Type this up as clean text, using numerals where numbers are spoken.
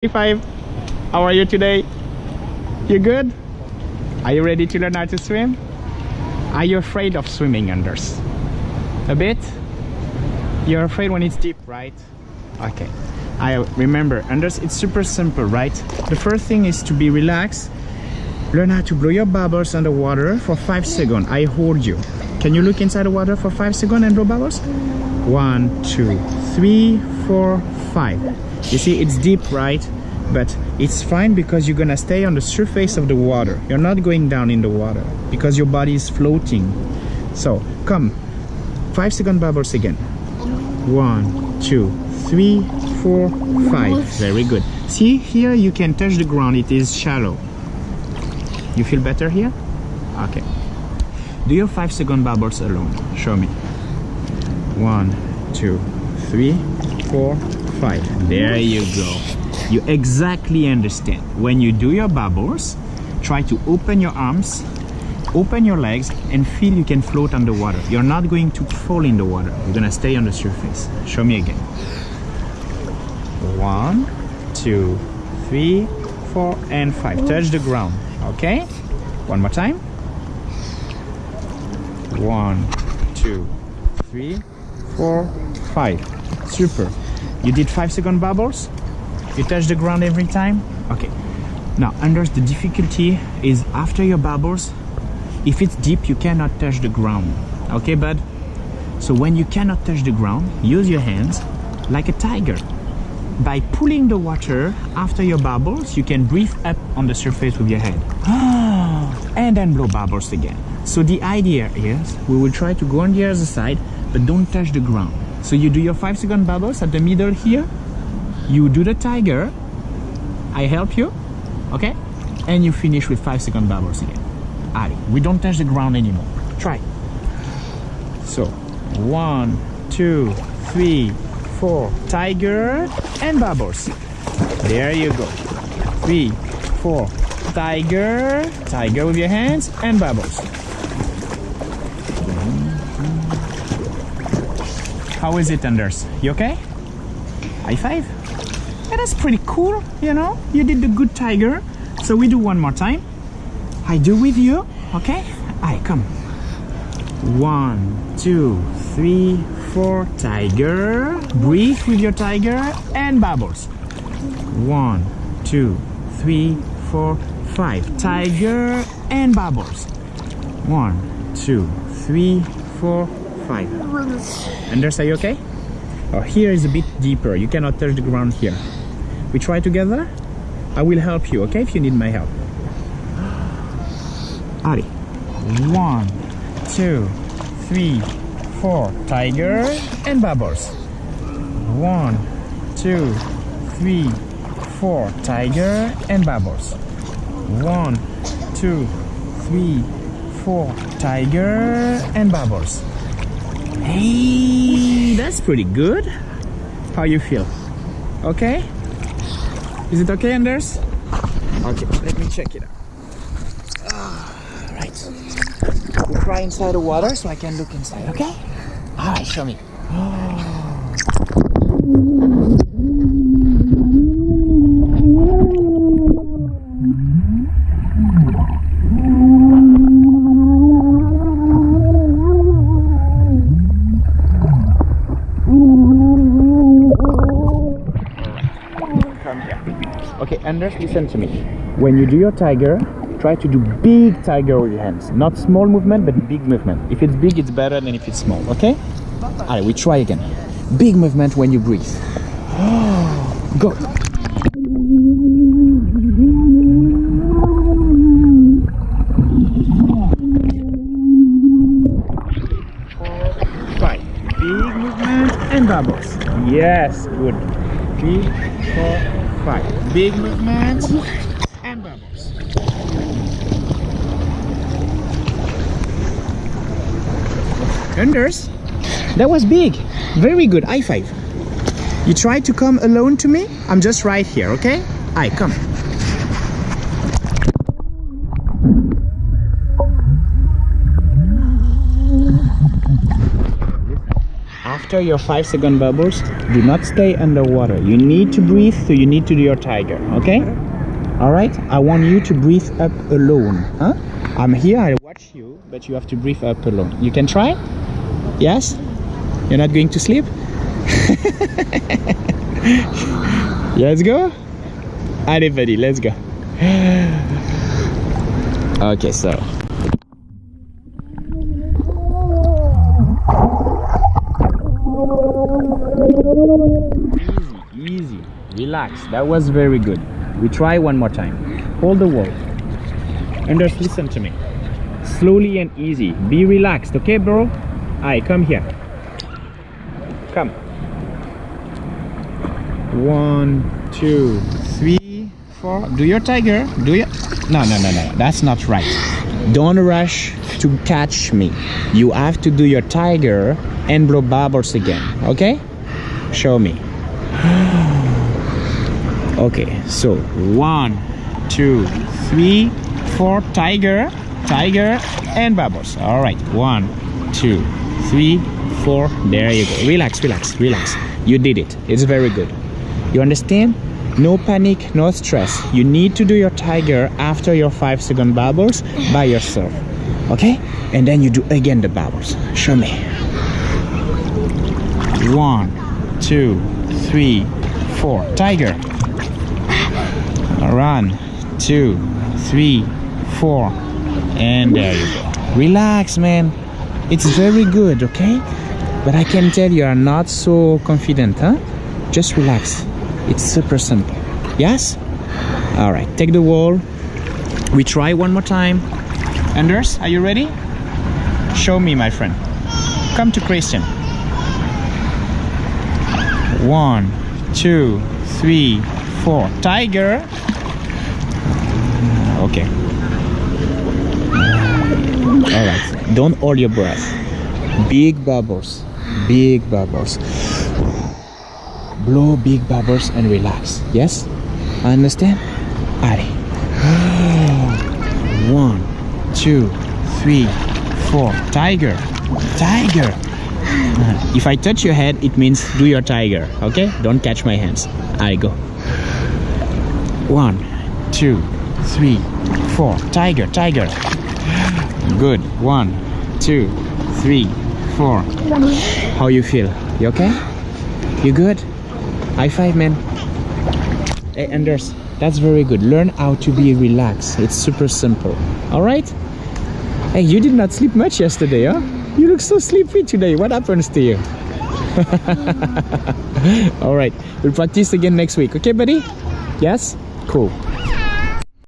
5. How are you today? You good? Are you ready to learn how to swim? Are you afraid of swimming, Anders? A bit? You're afraid when it's deep, right? Okay. I remember, Anders, it's super simple, right? The first thing is to be relaxed. Learn how to blow your bubbles underwater for 5 seconds. I hold you. Can you look inside the water for 5 seconds and blow bubbles? 1, 2, 3, 4, 5. You see, it's deep, right? But it's fine because you're gonna stay on the surface of the water. You're not going down in the water because your body is floating. So, come. 5 second bubbles again. 1, 2, 3, 4, 5. Very good. See, here you can touch the ground. It is shallow. You feel better here? Okay. Do your 5 second bubbles alone. Show me. 1, 2, 3, 4, 5. There you go. You exactly understand. When you do your bubbles, try to open your arms, open your legs, and feel you can float underwater. You're not going to fall in the water. You're gonna stay on the surface. Show me again. 1, 2, 3, 4, and 5. Touch the ground. Okay? One more time. 1, 2, 3, 4, 5. Super. You did 5 second bubbles? You touch the ground every time? Okay. Now, Anders, the difficulty is after your bubbles, if it's deep, you cannot touch the ground. Okay, bud? So when you cannot touch the ground, use your hands like a tiger. By pulling the water after your bubbles, you can breathe up on the surface with your head. And then blow bubbles again. So the idea is, we will try to go on the other side, but don't touch the ground. So you do your 5 second bubbles at the middle here. You do the tiger. I help you. Okay? And you finish with 5 second bubbles again. Allez, we don't touch the ground anymore. Try. So, 1, 2, 3, 4. Tiger and bubbles. There you go. 3, 4. Tiger. Tiger with your hands and bubbles. How is it, Anders? You okay? High five? Yeah, that's pretty cool, you know? You did the good tiger. So we do one more time. I do with you, okay? Alright, come. 1, 2, 3, 4. Tiger. Breathe with your tiger and bubbles. 1, 2, 3, 4, 5. Tiger and bubbles. 1, 2, 3, 4, 5. Anders, are you okay? Oh, here is a bit deeper. You cannot touch the ground here. We try together? I will help you, okay, if you need my help. Allez. 1, 2, 3, 4. Tiger and bubbles. 1, 2, 3, 4. Tiger and bubbles. 1, 2, 3, 4. Tiger and bubbles. Hey, that's pretty good. How you feel? Okay? Is it okay, Anders? Okay, let me check it out. Right. We'll try inside the water so I can look inside, okay? Alright, show me. Okay, Anders, listen to me. When you do your tiger, try to do big tiger with your hands. Not small movement, but big movement. If it's big, it's better than if it's small, okay? Alright, we try again. Big movement when you breathe. Go! Five. Big movement and bubbles. Yes, good. 3, 4, 5. Big movement and bubbles. Anders, that was big. Very good. High five. You try to come alone to me? I'm just right here, okay? Alright, come. after your 5-second bubbles, do not stay underwater. You need to breathe, so you need to do your tiger, okay? All right, I want you to breathe up alone, huh? I'm here, I watch you, but you have to breathe up alone. You can try? Yes? You're not going to sleep? Let's go. Allez, buddy, let's go. Okay, so easy, relax. That was very good. We try one more time. Hold the wall. Anders, listen to me. Slowly and easy. Be relaxed, okay, bro? Alright, come here. Come. 1, 2, 3, 4. Do your tiger. Do your... No. That's not right. Don't rush to catch me. You have to do your tiger and blow bubbles again. Okay? Show me. Okay, so 1, 2, 3, 4. Tiger, and bubbles. All right. 1, 2, 3, 4. There you go. Relax. You did it. It's very good. You understand? No panic, no stress. You need to do your tiger after your 5-second bubbles by yourself. Okay? And then you do again the bubbles. Show me. 1, 2, 3, 4. Tiger. Run. 2, 3, 4. And there you go. Relax, man. It's very good, okay? But I can tell you are not so confident, huh? Just relax. It's super simple. Yes? All right, take the wall. We try one more time. Anders, are you ready? Show me, my friend. Come to Christian. 1, 2, 3, 4. Tiger. Okay. All right, don't hold your breath. Big bubbles. Blow big bubbles and relax. Yes? Understand? Allez. 1, 2, 3, 4. Tiger. If I touch your head, it means do your tiger. Okay? Don't catch my hands. I go. 1, 2, 3, 4. Tiger. Good. 1, 2, 3, 4. How you feel? You okay? You good? High five, man. Hey, Anders, that's very good. Learn how to be relaxed. It's super simple. All right? Hey, you did not sleep much yesterday, huh? You look so sleepy today. What happens to you? All right. We'll practice again next week. Okay, buddy? Yes? Cool.